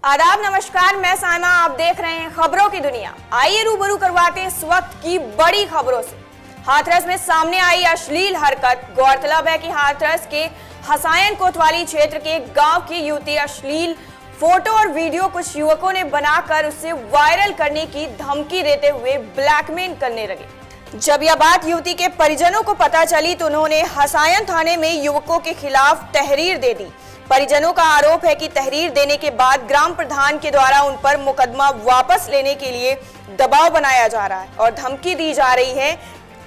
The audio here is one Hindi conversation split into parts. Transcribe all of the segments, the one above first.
आदाब, नमस्कार। मैं साइमा, आप देख रहे हैं खबरों की दुनिया। आइए रूबरू करवाते हैं इस वक्त की बड़ी खबरों से। हाथरस में सामने आई अश्लील हरकत। गौरतलब है कि हाथरस के हसायन कोतवाली क्षेत्र के गांव की युवती अश्लील फोटो और वीडियो कुछ युवकों ने बनाकर उसे वायरल करने की धमकी देते हुए ब्लैकमेल करने लगे। जब यह बात युवती के परिजनों को पता चली तो उन्होंने हसायन थाने में युवकों के खिलाफ तहरीर दे दी। परिजनों का आरोप है कि तहरीर देने के बाद ग्राम प्रधान के द्वारा उन पर मुकदमा वापस लेने के लिए दबाव बनाया जा रहा है और धमकी दी जा रही है,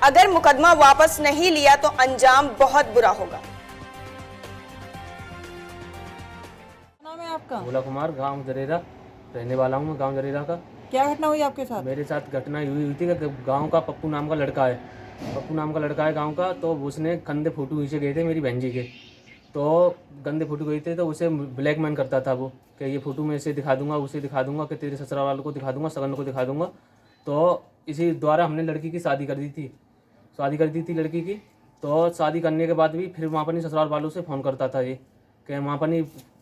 अगर मुकदमा वापस नहीं लिया तो अंजाम बहुत बुरा होगा। नाम है आपका? भोला कुमार, गांव जरेरा रहने वाला हूँ मैं, गांव जरेरा का। क्या घटना हुई आपके साथ? मेरे साथ घटना हुई थी कि गांव का पप्पू नाम का लड़का है, गांव का। तो उसने गंदे फोटो नीचे गए थे मेरी बहन जी के, तो गंदे फोटो गए थे तो उसे ब्लैकमेल करता था वो कि ये फ़ोटो मैं इसे दिखा दूंगा, उसे दिखा दूंगा, कि तेरे ससुराल वालों को दिखा दूंगा, सगन को दिखा दूंगा। तो इसी द्वारा हमने लड़की की शादी कर दी थी लड़की की। तो शादी करने के बाद भी फिर वहाँ पर ससुराल वालों से फ़ोन करता था, ये कि वहाँ पर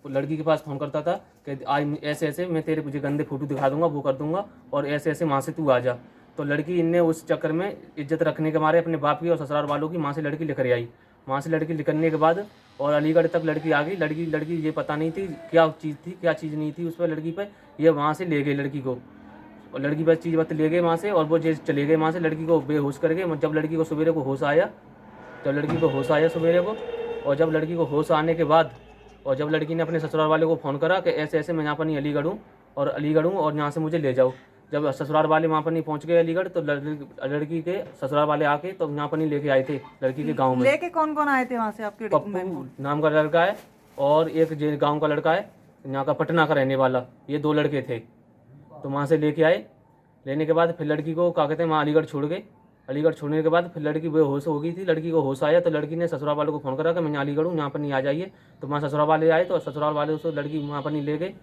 लड़की के पास फ़ोन करता था कि आज ऐसे ऐसे मैं तेरे मुझे गंदे फ़ोटो दिखा दूंगा, वो कर दूंगा, और ऐसे ऐसे वहाँ से तू आ जा। तो लड़की इनने उस चक्कर में इज्जत रखने के मारे अपने बाप की और ससुराल वालों की माँ से लड़की लिख आई। वहाँ से लड़की निकलने के बाद और अलीगढ़ तक लड़की आ गई। लड़की ये पता नहीं थी क्या चीज़ थी क्या चीज़ नहीं थी उस पर लड़की पे। ये वहाँ से ले गए लड़की को, और लड़की बस चीज़ बत ले गए वहाँ से, और वो चले गए वहाँ से। लड़की को बेहोश करके जब लड़की को सवेरे को होश आया, सवेरे को, और जब लड़की को होश आने के बाद, और जब लड़की ने अपने ससुराल वाले को फ़ोन करा कि ऐसे ऐसे मैं यहाँ पर नहीं अलीगढ़ हूँ और यहाँ से मुझे ले जाओ। जब ससुराल वाले वहाँ पर नहीं पहुँच गए अलीगढ़, तो लड़की के ससुराल वाले आके तो यहाँ पर नहीं लेके आए थे लड़की के गांव में। लेके कौन कौन आए थे वहाँ से आपके? पप्पू नाम का लड़का है और एक गांव का लड़का है, यहाँ का पटना का रहने वाला, ये 2 लड़के थे। तो वहाँ से लेके आए। लेने के बाद फिर लड़की को क्या कहते हैं वहाँ अलीगढ़ छोड़ गए। अलीगढ़ छोड़ने के बाद फिर लड़की बेहोश हो गई थी। लड़की को होश आया तो लड़की ने ससुराल वालों को फ़ोन करा कि मैं अलीगढ़ हूँ, यहाँ पर नहीं आ जाइए। तो वहाँ ससुराल वाले आए, तो ससुराल वाले उसको लड़की वहाँ पर नहीं ले गए।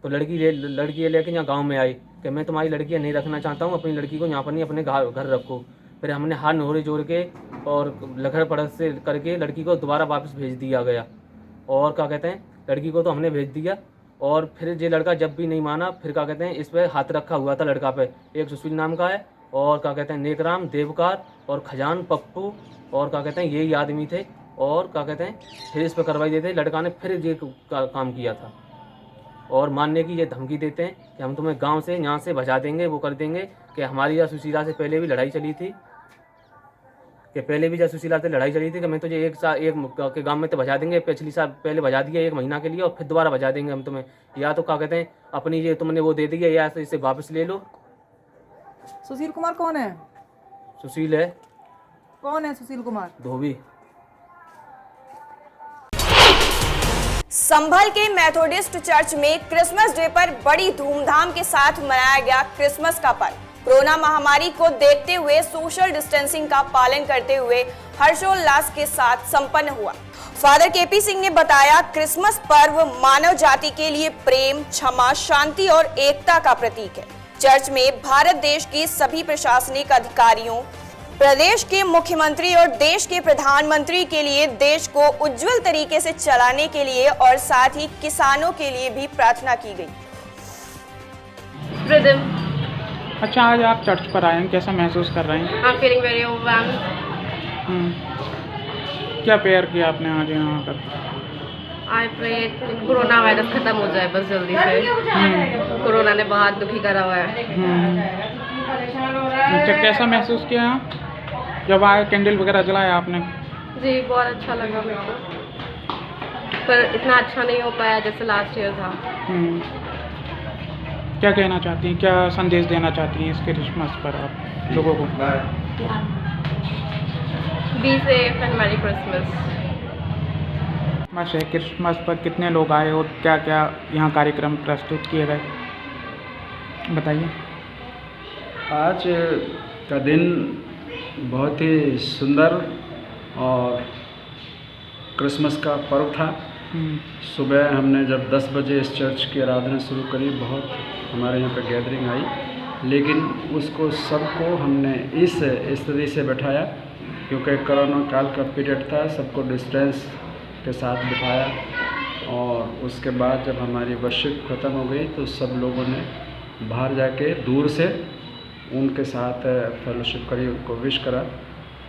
तो लड़की ये लेके यहाँ गांव में आई कि मैं तुम्हारी लड़की नहीं रखना चाहता हूँ, अपनी लड़की को यहाँ पर नहीं अपने घर रखो। फिर हमने हाथ नोरे जोड़ के और लखड़ पड़त से करके लड़की को दोबारा वापस भेज दिया गया। और क्या कहते हैं लड़की को तो हमने भेज दिया, और फिर ये लड़का जब भी नहीं माना, फिर क्या कहते हैं इस पर हाथ रखा हुआ था लड़का पे। एक सुशील नाम का है, और क्या कहते हैं नेकराम, देवकार और खजान, पप्पू, और क्या कहते हैं यही आदमी थे। और क्या कहते हैं फिर इस पर कार्रवाई देते। लड़का ने फिर ये काम किया था और मानने की ये धमकी देते हैं कि हम तुम्हें गांव से यहाँ से भजा देंगे, वो कर देंगे। कि हमारी या सुशीला से पहले भी लड़ाई चली थी, कि मैं तुझे एक के गांव में तो भजा देंगे, पिछली साल पहले भजा दिया 1 महीना के लिए, और फिर दोबारा भजा देंगे हम तुम्हें। या तो क्या कहते हैं अपनी ये तुमने वो दे दिया, या इसे वापस ले लो। सुशील कुमार कौन है? सुशील है। कौन है सुशील कुमार? धोबी। संभल के मेथोडिस्ट चर्च में क्रिसमस डे पर बड़ी धूमधाम के साथ मनाया गया क्रिसमस का पर्व। कोरोना महामारी को देखते हुए सोशल डिस्टेंसिंग का पालन करते हुए हर्षोल्लास के साथ संपन्न हुआ। फादर केपी सिंह ने बताया, क्रिसमस पर्व मानव जाति के लिए प्रेम, क्षमा, शांति और एकता का प्रतीक है। चर्च में भारत देश के सभी प्रशासनिक अधिकारियों, प्रदेश के मुख्यमंत्री और देश के प्रधानमंत्री के लिए देश को उज्जवल तरीके से चलाने के लिए और साथ ही किसानों के लिए भी प्रार्थना की गई। अच्छा, आज आप चर्च पर आए हैं, कैसा महसूस कर रहे हैं? I'm feeling very overwhelmed. क्या प्रेयर किया आपने आज यहाँ पर? I pray कोरोना वायरस खत्म हो जाए बस जल्दी से। कोरोना ने बहुत दुखी करा हुआ है। अच्छा, कैसा महसूस किया जब आए? कैंडल वगैरह जलाया आपने? जी, बहुत अच्छा लगा मेरे को, पर इतना अच्छा नहीं हो पाया जैसे लास्ट ईयर था। क्या कहना चाहती हैं, क्या संदेश देना चाहती हैं इस क्रिसमस पर आप लोगों को? Be safe and merry Christmas. बस क्रिसमस पर कितने लोग आए और क्या क्या यहाँ कार्यक्रम प्रस्तुत किए गए, बताइए। आज का दिन बहुत ही सुंदर और क्रिसमस का पर्व था। सुबह हमने जब 10 बजे इस चर्च की आराधना शुरू करी, बहुत हमारे यहाँ पर गैदरिंग आई, लेकिन उसको सबको हमने इस स्थिति से बैठाया क्योंकि कोरोना काल का पीरियड था। सबको डिस्टेंस के साथ बिठाया और उसके बाद जब हमारी वर्शिप ख़त्म हो गई तो सब लोगों ने बाहर जाके दूर से उनके साथ फेलोशिप करी, उनको विश करा।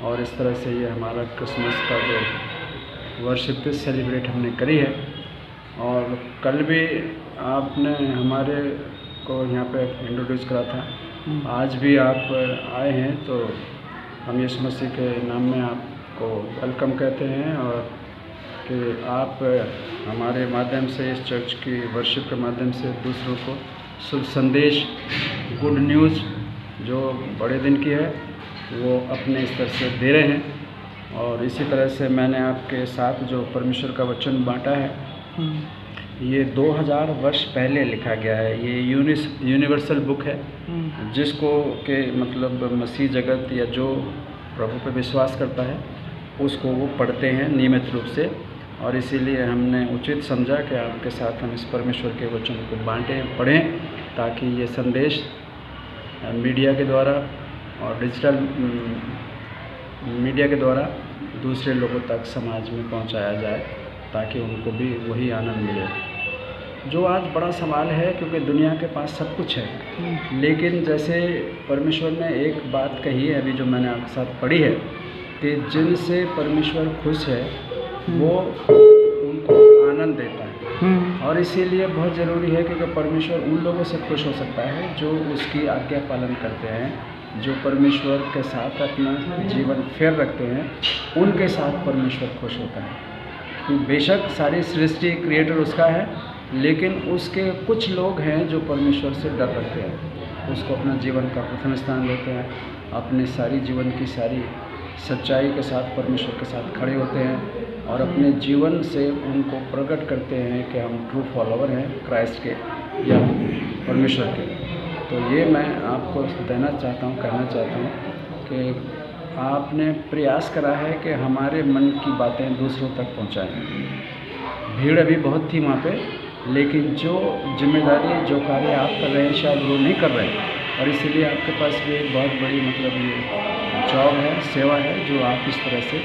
और इस तरह से ये हमारा क्रिसमस का जो वर्शिप सेलिब्रेट हमने करी है। और कल भी आपने हमारे को यहाँ पे इंट्रोड्यूस करा था, आज भी आप आए हैं तो हम यीशु मसीह के नाम में आपको वेलकम कहते हैं। और कि आप हमारे माध्यम से, इस चर्च की वर्शिप के माध्यम से दूसरों को शुभ संदेश, गुड न्यूज़ जो बड़े दिन की है वो अपने स्तर से दे रहे हैं। और इसी तरह से मैंने आपके साथ जो परमेश्वर का वचन बांटा है, ये 2000 वर्ष पहले लिखा गया है। ये यूनिवर्सल बुक है जिसको के मतलब मसीह जगत या जो प्रभु पे विश्वास करता है उसको वो पढ़ते हैं नियमित रूप से। और इसीलिए हमने उचित समझा कि आपके साथ हम इस परमेश्वर के वचन को बांटें, पढ़ें, ताकि ये संदेश मीडिया के द्वारा और डिजिटल मीडिया के द्वारा दूसरे लोगों तक समाज में पहुंचाया जाए, ताकि उनको भी वही आनंद मिले जो आज बड़ा सवाल है। क्योंकि दुनिया के पास सब कुछ है, लेकिन जैसे परमेश्वर ने एक बात कही है अभी जो मैंने आपके साथ पढ़ी है कि जिनसे परमेश्वर खुश है वो उनको आनंद देता है। और इसीलिए बहुत ज़रूरी है क्योंकि परमेश्वर उन लोगों से खुश हो सकता है जो उसकी आज्ञा पालन करते हैं, जो परमेश्वर के साथ अपना जीवन फेर रखते हैं, उनके साथ परमेश्वर खुश होता है। तो बेशक सारी सृष्टि क्रिएटर उसका है, लेकिन उसके कुछ लोग हैं जो परमेश्वर से डर रखते हैं, उसको अपना जीवन का प्रथम स्थान देते हैं, अपने सारी जीवन की सारी सच्चाई के साथ परमेश्वर के साथ खड़े होते हैं और अपने जीवन से उनको प्रकट करते हैं कि हम ट्रू फॉलोवर हैं क्राइस्ट के या परमेश्वर के। तो ये मैं आपको देना चाहता हूँ, कहना चाहता हूँ कि आपने प्रयास करा है कि हमारे मन की बातें दूसरों तक पहुँचाएँ। भीड़ अभी बहुत थी वहाँ पे, लेकिन जो जिम्मेदारी, जो कार्य आप कर रहे हैं शायद वो नहीं कर रहे हैं। और इसीलिए आपके पास भी एक बहुत बड़ी मतलब ये जॉब है, सेवा है, जो आप इस तरह से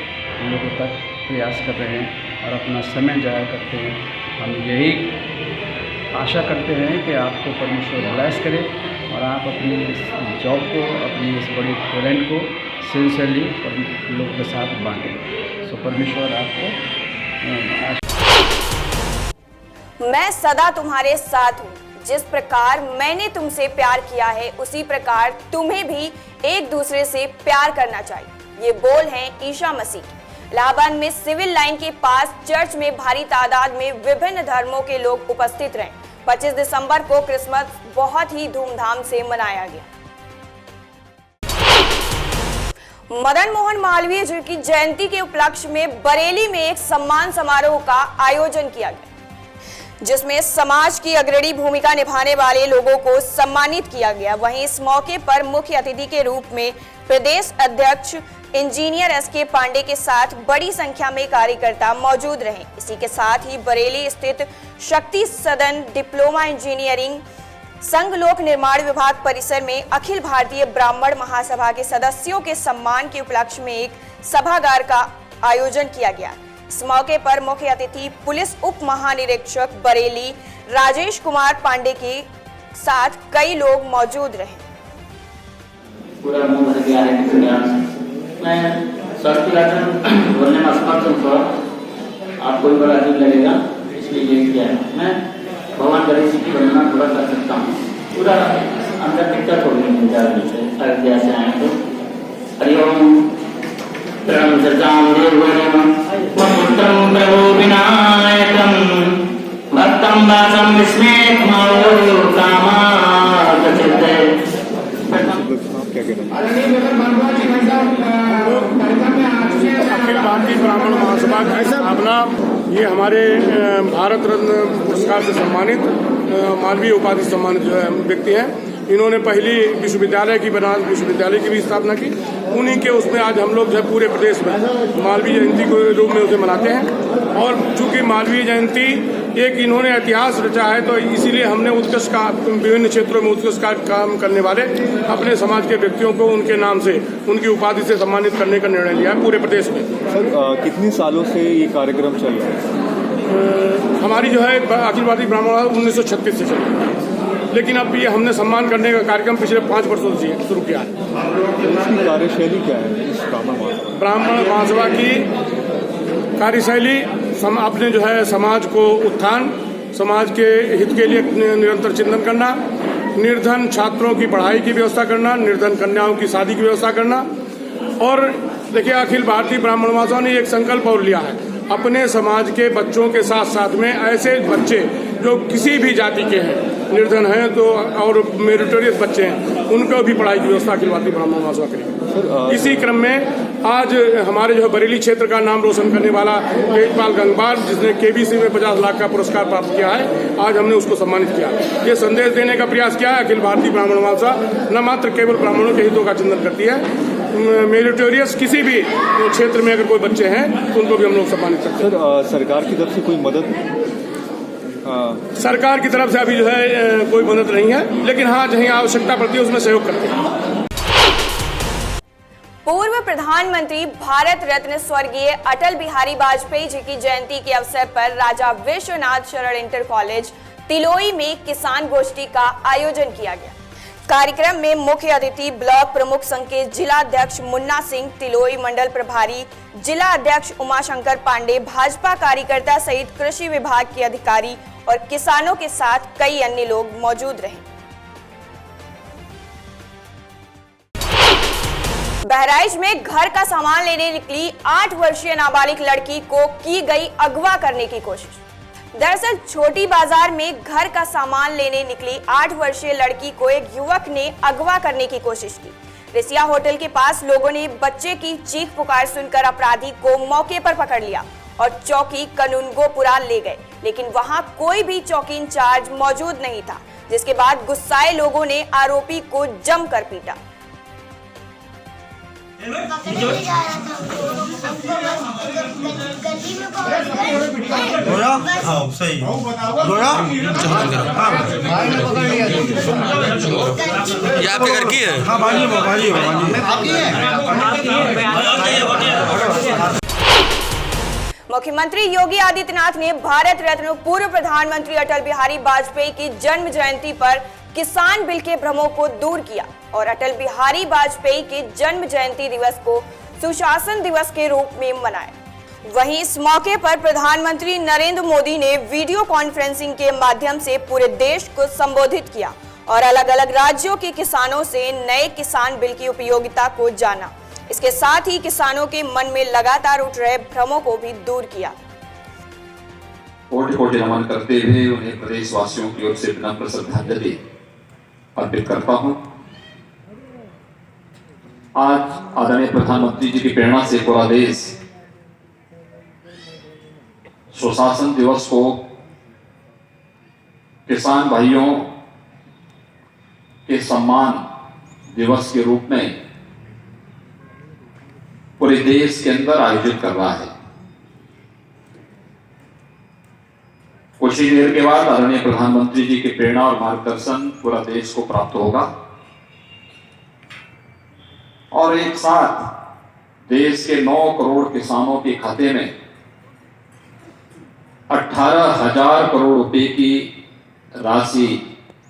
लोगों तक प्रयास कर रहे हैं और अपना समय जाया करते हैं। हम यही आशा करते हैं कि आपको परमेश्वर ब्लेस करे और आप अपनी इस जॉब को, अपनी इस बड़ी टैलेंट को सिंसियरली लोगों के साथ बांटें। सो परमेश्वर आपको मैं सदा तुम्हारे साथ हूँ। जिस प्रकार मैंने तुमसे प्यार किया है उसी प्रकार तुम्हें भी एक दूसरे से प्यार करना चाहिए। ये बोल हैं ईसा मसीह। इलाहाबाद में सिविल लाइन के पास चर्च में भारी तादाद में विभिन्न धर्मों के लोग उपस्थित रहे। 25 दिसंबर को क्रिसमस बहुत ही धूमधाम से मनाया गया। मदन मोहन मालवीय जी की जयंती के उपलक्ष्य में बरेली में एक सम्मान समारोह का आयोजन किया गया, जिसमें समाज की अग्रणी भूमिका निभाने वाले लोगों को सम्मानित किया गया। वहीं इस मौके पर मुख्य अतिथि के रूप में प्रदेश अध्यक्ष इंजीनियर एसके पांडे के साथ बड़ी संख्या में कार्यकर्ता मौजूद रहे। इसी के साथ ही बरेली स्थित शक्ति सदन डिप्लोमा इंजीनियरिंग संघ लोक निर्माण विभाग परिसर में अखिल भारतीय ब्राह्मण महासभा के सदस्यों के सम्मान के उपलक्ष्य में एक सभागार का आयोजन किया गया। इस मौके पर मुख्य अतिथि पुलिस उप महानिरीक्षक बरेली राजेश कुमार पांडे के साथ कई लोग मौजूद रहे। पूरा मुंह भर गया है किसी मैं स्वास्थ्य आचरण बोलने में असमर्थ हूँ, तो आपको भी बड़ा अजीब लगेगा, इसलिए ये किया है। मैं भगवान गणेश जी की वंदना थोड़ा कर सकता हूँ। पूरा अंदर दिक्कत हो गई से अयोध्या से आए तो हरिओम पुत्रं प्रभु विनायकं भक्तं दासं विस्मेत मायो कामागचिते। अखिल भारतीय ब्राह्मण महासभा अपना ये हमारे भारत रत्न पुरस्कार से सम्मानित मालवीय उपाधि सम्मानित जो है व्यक्ति हैं। इन्होंने पहली विश्वविद्यालय की बनारस विश्वविद्यालय की भी स्थापना की। उन्हीं के उसमें आज हम लोग जो है पूरे प्रदेश में मालवीय जयंती के रूप में उसे मनाते हैं। और चूंकि मालवीय जयंती एक इन्होंने इतिहास रचा है, तो इसीलिए हमने उत्कृष्ट का विभिन्न क्षेत्रों में उत्कृष्ट काम करने वाले अपने समाज के व्यक्तियों को उनके नाम से, उनकी उपाधि से सम्मानित करने का निर्णय लिया है पूरे प्रदेश में। सर, कितने सालों से ये कार्यक्रम चल रहा है? हमारी जो है अखिल भारतीय ब्राह्मण 1936 से चली है, लेकिन अब ये हमने सम्मान करने का कार्यक्रम पिछले 5 वर्षों से शुरू किया है। इसकी कार्यशैली क्या है इस ब्राह्मण महासभा की कार्यशैली? अपने जो है समाज को उत्थान, समाज के हित के लिए निरंतर चिंतन करना, निर्धन छात्रों की पढ़ाई की व्यवस्था करना, निर्धन कन्याओं की शादी की व्यवस्था करना। और देखिए, अखिल भारतीय ब्राह्मण महासभा ने एक संकल्प और लिया है, अपने समाज के बच्चों के साथ साथ में ऐसे बच्चे जो किसी भी जाति के हैं, निर्धन हैं तो और मेरिटोरियस बच्चे हैं, उनको भी पढ़ाई की व्यवस्था अखिल भारतीय ब्राह्मण महासभा करेगी। इसी क्रम में आज हमारे जो बरेली क्षेत्र का नाम रोशन करने वाला तेजपाल गंगवार, जिसने केबीसी में 50 लाख का पुरस्कार प्राप्त किया है, आज हमने उसको सम्मानित किया। ये संदेश देने का प्रयास किया है, अखिल भारतीय ब्राह्मण महासभा न मात्र केवल ब्राह्मणों के हितों का चिंतन करती है, मेरिटोरियस किसी भी क्षेत्र में अगर कोई बच्चे हैं तो उनको भी हम लोग सम्मानित करते हैं। सर, सरकार की तरफ से कोई मदद? सरकार की तरफ से अभी जो है कोई मदद नहीं है, लेकिन हाँ, जहीं आवश्यकता पड़ती है उसमें सहयोग करते हैं। पूर्व प्रधानमंत्री भारत रत्न स्वर्गीय अटल बिहारी वाजपेयी जी की जयंती के अवसर पर राजा विश्वनाथ शरण इंटर कॉलेज तिलोई में किसान गोष्ठी का आयोजन किया गया। कार्यक्रम में मुख्य अतिथि ब्लॉक प्रमुख संघ के जिला अध्यक्ष मुन्ना सिंह, तिलोई मंडल प्रभारी जिला अध्यक्ष उमाशंकर पांडे, भाजपा कार्यकर्ता सहित कृषि विभाग के अधिकारी और किसानों के साथ कई अन्य लोग मौजूद रहे। बहराइच में घर का सामान लेने निकली 8 वर्षीय नाबालिग लड़की को की गई अगवा करने की कोशिश। दरअसल छोटी बाजार में घर का सामान लेने निकली 8 वर्षीय लड़की को एक युवक ने अगवा करने की कोशिश की। रिसिया होटल के पास लोगों ने बच्चे की चीख पुकार सुनकर अपराधी को मौके पर पकड़ लिया और चौकी कनुनगोपुरा ले गए, लेकिन वहां कोई भी चौकी इंचार्ज मौजूद नहीं था, जिसके बाद गुस्साए लोगों ने आरोपी को जमकर पीटा। ये आपके घर की है? हाँ, बाजी मुख्यमंत्री योगी आदित्यनाथ ने भारत रत्न पूर्व प्रधानमंत्री अटल बिहारी वाजपेयी की जन्म जयंती पर किसान बिल के भ्रमों को दूर किया और अटल बिहारी वाजपेयी के जन्म जयंती दिवस को सुशासन दिवस के रूप में मनाया। वहीं इस मौके पर प्रधानमंत्री नरेंद्र मोदी ने वीडियो कॉन्फ्रेंसिंग के माध्यम से पूरे देश को संबोधित किया और अलग अलग राज्यों के किसानों से नए किसान बिल की उपयोगिता को जाना। इसके साथ ही किसानों के मन में लगातार उठ रहे भ्रमों को भी दूर किया। कोटि-कोटि नमन करते हुए उन्हें प्रदेशवासियों की ओर से विनम्र श्रद्धांजलि अर्पित करता हूं। आज आदरणीय प्रधानमंत्री जी की प्रेरणा से पूरा देश सुशासन दिवस को किसान भाइयों के सम्मान दिवस के रूप में पूरे देश के अंदर आयोजित कर रहा है। कुछ ही देर के बाद आदरणीय प्रधानमंत्री जी की प्रेरणा और मार्गदर्शन पूरा देश को प्राप्त होगा और एक साथ देश के 9 करोड़ किसानों के खाते में 18,000 करोड़ रुपए की राशि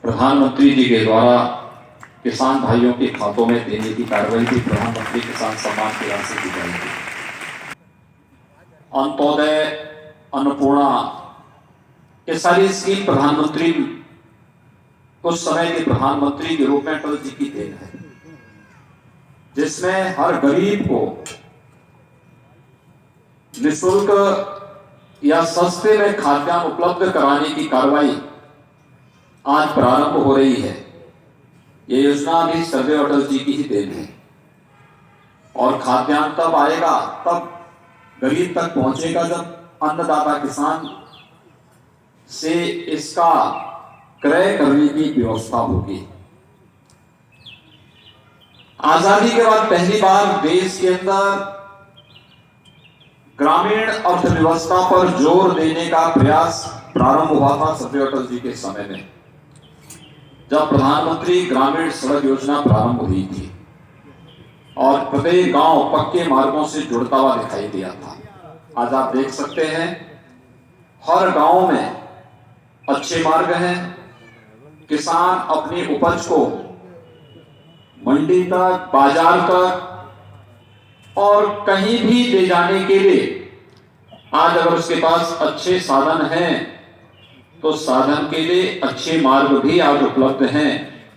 प्रधानमंत्री जी के द्वारा किसान भाइयों के खातों में देने की कार्रवाई भी प्रधानमंत्री किसान सम्मान की राशि की जाएगी। अंत्योदय, अन्नपूर्णा, ये सारी स्कीम प्रधानमंत्री उस समय के प्रधानमंत्री के रूप में अटल जी की देन है, जिसमें हर गरीब को निःशुल्क या सस्ते में खाद्यान्न उपलब्ध कराने की कार्रवाई आज प्रारंभ हो रही है। ये योजना भी सर्वे अटल जी की ही देन है और खाद्यान्न तब आएगा, तब गरीब तक पहुंचेगा जब अन्नदाता किसान से इसका क्रय करने की व्यवस्था होगी। आजादी के बाद पहली बार देश के अंदर ग्रामीण अर्थव्यवस्था पर जोर देने का प्रयास प्रारंभ हुआ था सर्वे अटल जी के समय में, जब प्रधानमंत्री ग्रामीण सड़क योजना प्रारंभ हुई थी और प्रत्येक गांव पक्के मार्गों से जुड़ता हुआ दिखाई दिया था। आज आप देख सकते हैं हर गांव में अच्छे मार्ग हैं, किसान अपनी उपज को मंडी तक, बाजार तक और कहीं भी ले जाने के लिए आज अगर उसके पास अच्छे साधन हैं तो साधन के लिए अच्छे मार्ग भी आज उपलब्ध हैं।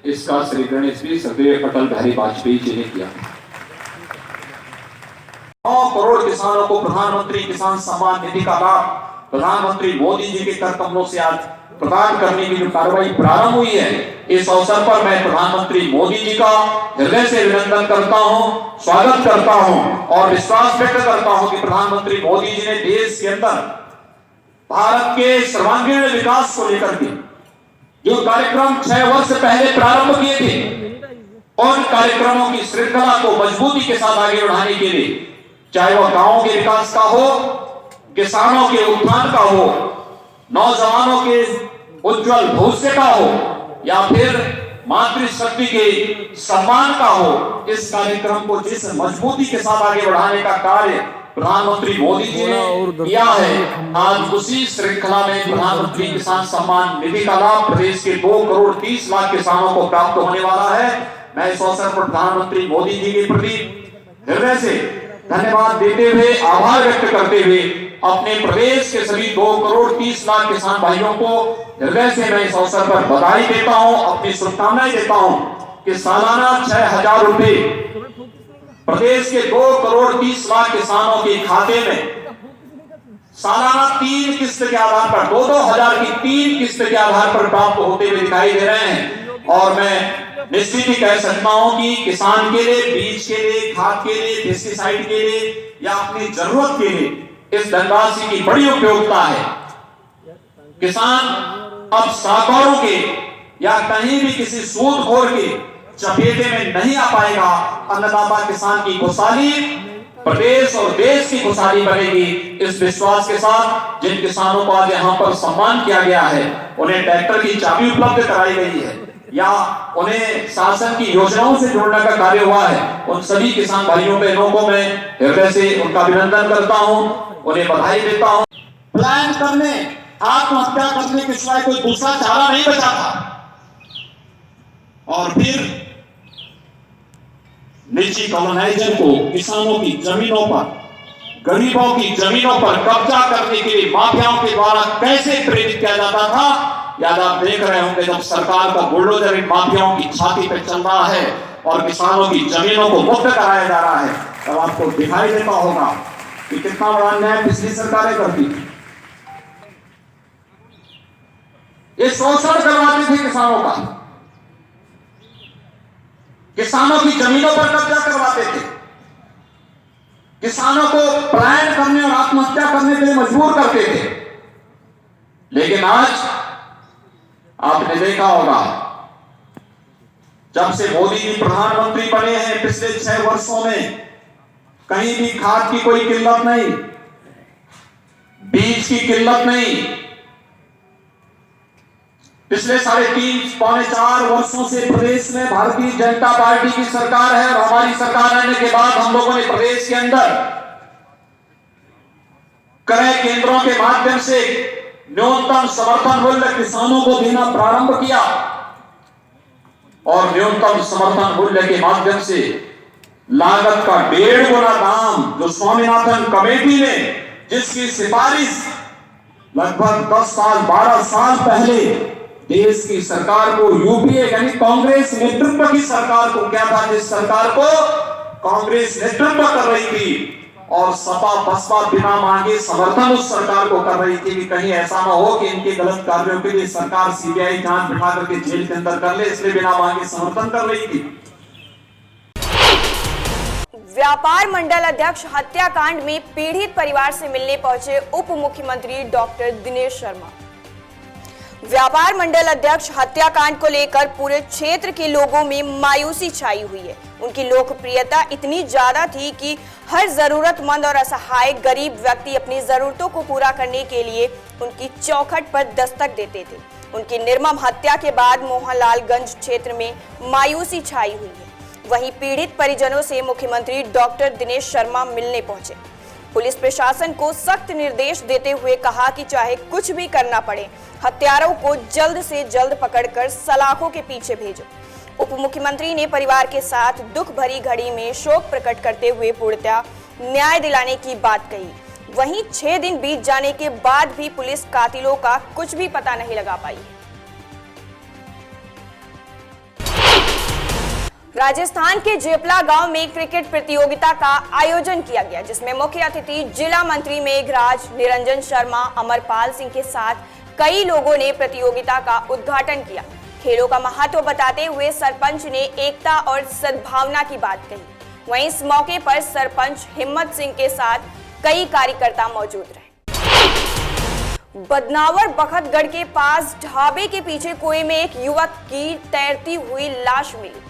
इसका श्री गणेश भी स्वर्गीय अटल बिहारी वाजपेयी जी ने किया। 9 करोड़ किसानों को प्रधानमंत्री किसान सम्मान निधि का लाभ प्रधानमंत्री मोदी जी के कर कमलों से आज प्रदान करने की जो कार्रवाई प्रारंभ हुई है, इस अवसर पर मैं प्रधानमंत्री मोदी जी का हृदय से अभिनंदन करता हूं, स्वागत करता हूं और विश्वास व्यक्त करता हूं कि प्रधानमंत्री मोदी जी ने देश के अंदर भारत के सर्वांगीण विकास को लेकर के जो कार्यक्रम 6 वर्ष पहले प्रारंभ किए थे, उन कार्यक्रमों की श्रृंखला को मजबूती के साथ आगे बढ़ाने के लिए, चाहे वह गांवों के विकास का हो, किसानों के उत्थान का हो, नौजवानों के उज्जवल भविष्य का हो या फिर मातृशक्ति के सम्मान का हो, इस कार्यक्रम को जिस मजबूती के साथ आगे बढ़ाने का कार्य प्रधानमंत्री मोदी जी ने किया है, आज उसी श्रृंखला में प्रधानमंत्री किसान सम्मान निधि का लाभ प्रदेश के 2 करोड़ 30 लाख किसानों को प्राप्त होने वाला है। मैं इस अवसर पर प्रधानमंत्री मोदी जी के प्रति हृदय से धन्यवाद देते हुए, आभार व्यक्त करते हुए अपने प्रदेश के सभी 2 करोड़ 30 लाख किसान भाइयों को हृदय से मैं इस अवसर पर बधाई देता हूं, अपनी शुभकामनाएं देता हूं कि सालाना 6,000 रुपए प्रदेश के 2 करोड़ 30 लाख किसानों के खाते में सालाना 3 किस्त के आधार पर 2-2 हजार की 3 किस्त के आधार पर प्राप्त होते हुए दिखाई दे रहे हैं। और मैं निश्चित ही कह सकता हूं कि किसान के लिए, बीज के लिए, खाद के लिए, पेस्टिसाइड के लिए या अपनी जरूरत के लिए इस धनराशि की बड़ी उपयोगिता है। किसान अब साहूकारों के या कहीं भी किसी सूदखोर के चपेटे में नहीं आ पाएगा। अन्नदाता किसान की खुशहाली प्रदेश और देश की खुशहाली बनेगी। इस विश्वास के साथ जिन किसानों को आज यहाँ पर सम्मान किया गया है, उन्हें ट्रैक्टर की चाबी उपलब्ध कराई गई है या उन्हें शासन की योजनाओं से जोड़ने का कार्य हुआ है, उन सभी किसान भाइयों बहनों को मैं हृदय से उनका अभिनंदन करता हूं, उन्हें बधाई देता हूं। प्लान करने, आत्महत्या करने के सिवाय कोई दूसरा चारा नहीं बचा था और फिर निजी कॉलोनाइजर को किसानों की जमीनों पर, गरीबों की जमीनों पर कब्जा करने के लिए माफियाओं के द्वारा कैसे प्रेरित किया जाता था, याद आप देख रहे होंगे जब सरकार का बुलडोजर इन माफियाओं की छाती पर चल रहा है और किसानों की जमीनों को मुक्त कराया जा रहा है, तब आपको दिखाई देता होगा कि कितना बड़ा अन्याय पिछली सरकारें करती थी। ये शोषण करवाते थे किसानों का, किसानों की जमीनों पर कब्जा करवाते थे, किसानों को पलायन करने और आत्महत्या करने के लिए मजबूर करते थे। लेकिन आज आपने देखा होगा, जब से मोदी जी प्रधानमंत्री बने हैं पिछले 6 वर्षों में कहीं भी खाद की कोई किल्लत नहीं, बीज की किल्लत नहीं। पिछले 3.5-4 वर्षों से प्रदेश में भारतीय जनता पार्टी की सरकार है और हमारी सरकार आने के बाद हम लोगों ने प्रदेश के अंदर क्रय केंद्रों के माध्यम से न्यूनतम समर्थन मूल्य किसानों को देना प्रारंभ किया और न्यूनतम समर्थन मूल्य के माध्यम से लागत का 1.5 गुना दाम जो स्वामीनाथन कमेटी ने जिसकी सिफारिश लगभग 10 साल 12 साल पहले देश की सरकार को, यूपीए यानी कांग्रेस नेतृत्व की सरकार को, क्या था जिस सरकार को कांग्रेस नेतृत्व कर रही थी और सपा बसपा बिना मांगे समर्थन उस सरकार को कर रही थी कि कहीं ऐसा ना हो कि इनके गलत कार्यों के लिए सरकार सीबीआई जांच बिठा करके जेल के अंदर कर ले, इसलिए बिना मांगे समर्थन कर रही थी। व्यापार मंडल अध्यक्ष हत्याकांड में पीड़ित परिवार से मिलने पहुंचे उप मुख्यमंत्री डॉक्टर दिनेश शर्मा। व्यापार मंडल अध्यक्ष हत्याकांड को लेकर पूरे क्षेत्र के लोगों में मायूसी छाई हुई है। उनकी लोकप्रियता इतनी ज्यादा थी कि हर जरूरतमंद और असहाय गरीब व्यक्ति अपनी जरूरतों को पूरा करने के लिए उनकी चौखट पर दस्तक देते थे। उनकी निर्मम हत्या के बाद मोहनलालगंज क्षेत्र में मायूसी छाई हुई है। वहीं पीड़ित परिजनों से मुख्यमंत्री डॉक्टर दिनेश शर्मा मिलने पहुंचे। पुलिस प्रशासन को सख्त निर्देश देते हुए कहा कि चाहे कुछ भी करना पड़े, हत्यारों को जल्द से जल्द पकड़कर सलाखों के पीछे भेजो। उप मुख्यमंत्री ने परिवार के साथ दुख भरी घड़ी में शोक प्रकट करते हुए पूर्णतः न्याय दिलाने की बात कही। वहीं 6 दिन बीत जाने के बाद भी पुलिस कातिलों का कुछ भी पता नहीं लगा पाई। राजस्थान के जेपला गांव में क्रिकेट प्रतियोगिता का आयोजन किया गया, जिसमें मुख्य अतिथि जिला मंत्री मेघराज, निरंजन शर्मा, अमरपाल सिंह के साथ कई लोगों ने प्रतियोगिता का उद्घाटन किया। खेलों का महत्व बताते हुए सरपंच ने एकता और सद्भावना की बात कही। वहीं इस मौके पर सरपंच हिम्मत सिंह के साथ कई कार्यकर्ता मौजूद रहे। बदनावर बखतगढ़ के पास ढाबे के पीछे कुएं में एक युवक की तैरती हुई लाश मिली।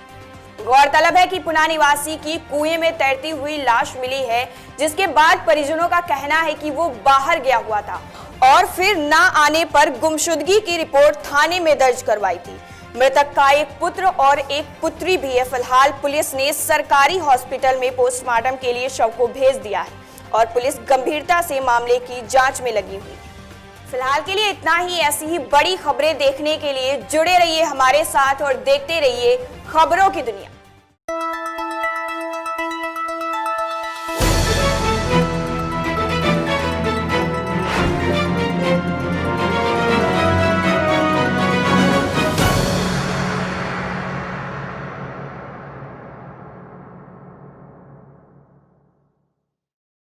गौरतलब है कि पुना निवासी की कुएं में तैरती हुई लाश मिली है, जिसके बाद परिजनों का कहना है कि वो बाहर गया हुआ था और फिर ना आने पर गुमशुदगी की रिपोर्ट थाने में दर्ज करवाई थी। मृतक का एक पुत्र और एक पुत्री भी है। फिलहाल पुलिस ने सरकारी हॉस्पिटल में पोस्टमार्टम के लिए शव को भेज दिया है और पुलिस गंभीरता से मामले की जांच में लगी हुई है। फिलहाल के लिए इतना ही। ऐसी ही बड़ी खबरें देखने के लिए जुड़े रहिए हमारे साथ और देखते रहिए खबरों की दुनिया।